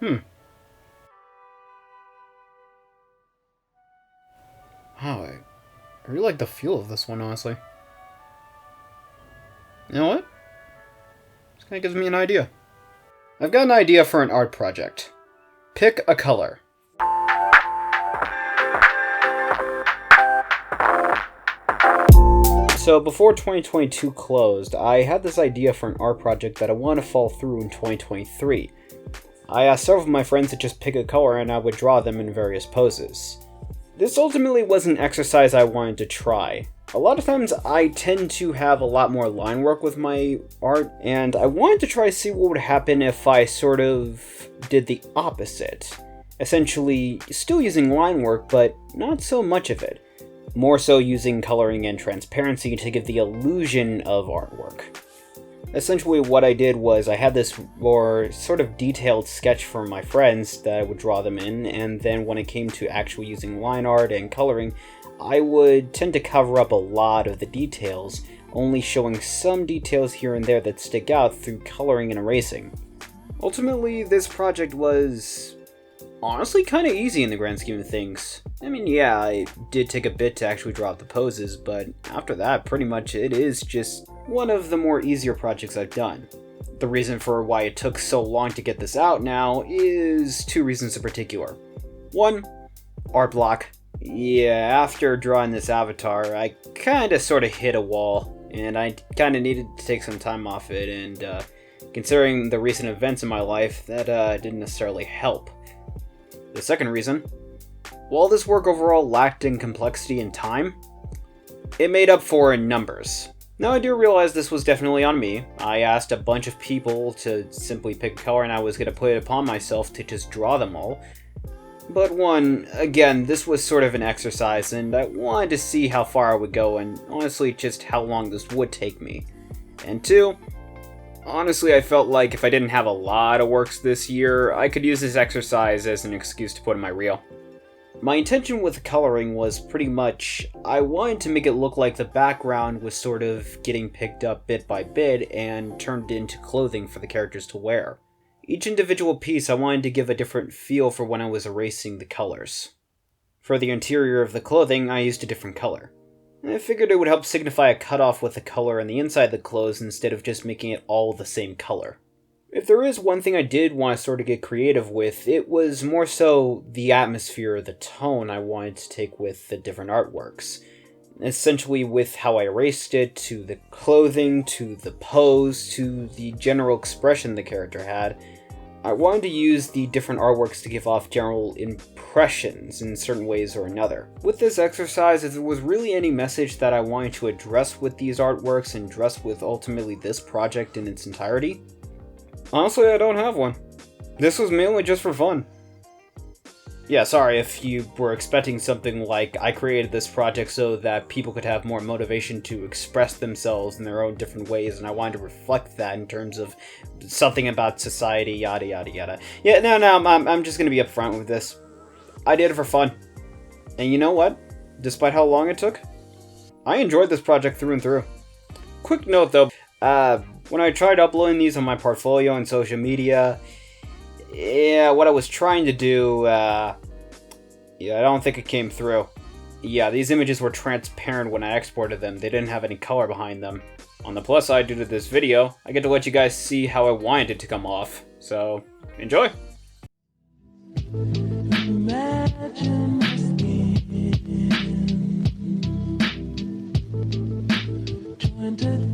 Hmm. Wow, I really like the feel of this one, honestly. You know what? This kind of gives me an idea. I've got an idea for an art project. Pick a color. So before 2022 closed, I had this idea for an art project that I want to follow through in 2023. I asked several of my friends to just pick a color and I would draw them in various poses. This ultimately was an exercise I wanted to try. A lot of times I tend to have a lot more line work with my art, and I wanted to try to see what would happen if I sort of did the opposite. Essentially, still using line work, but not so much of it. More so using coloring and transparency to give the illusion of artwork. Essentially what I did was I had this more sort of detailed sketch for my friends that I would draw them in, and then when it came to actually using line art and coloring, I would tend to cover up a lot of the details, only showing some details here and there that stick out through coloring and erasing. Ultimately, this project was honestly kind of easy in the grand scheme of things. I mean, yeah, it did take a bit to actually draw out the poses, but after that, pretty much it is just one of the more easier projects I've done. The reason for why it took so long to get this out now is two reasons in particular. One, art block. Yeah, after drawing this avatar, I kinda sorta hit a wall, and I kinda needed to take some time off it, and considering the recent events in my life, that didn't necessarily help. The second reason, while this work overall lacked in complexity and time, it made up for in numbers. Now I do realize this was definitely on me. I asked a bunch of people to simply pick a color and I was going to put it upon myself to just draw them all. But one, again, this was sort of an exercise and I wanted to see how far I would go and honestly just how long this would take me. And two, honestly I felt like if I didn't have a lot of works this year, I could use this exercise as an excuse to put in my reel. My intention with coloring was pretty much, I wanted to make it look like the background was sort of getting picked up bit by bit and turned into clothing for the characters to wear. Each individual piece I wanted to give a different feel for when I was erasing the colors. For the interior of the clothing, I used a different color. I figured it would help signify a cutoff with the color on the inside of the clothes instead of just making it all the same color. If there is one thing I did want to sort of get creative with, it was more so the atmosphere or the tone I wanted to take with the different artworks. Essentially with how I erased it, to the clothing, to the pose, to the general expression the character had. I wanted to use the different artworks to give off general impressions in certain ways or another. With this exercise, if there was really any message that I wanted to address with these artworks and address with ultimately this project in its entirety, honestly, I don't have one. This was mainly just for fun. Yeah, sorry if you were expecting something like I created this project so that people could have more motivation to express themselves in their own different ways, and I wanted to reflect that in terms of something about society, yada yada yada. Yeah, no, I'm just gonna be upfront with this. I did it for fun. And you know what? Despite how long it took, I enjoyed this project through and through. Quick note though, when I tried uploading these on my portfolio and social media, yeah, what I was trying to do, yeah, I don't think it came through. Yeah, these images were transparent when I exported them. They didn't have any color behind them. On the plus side, due to this video, I get to let you guys see how I wanted it to come off. So, enjoy! Imagine my skin, jointed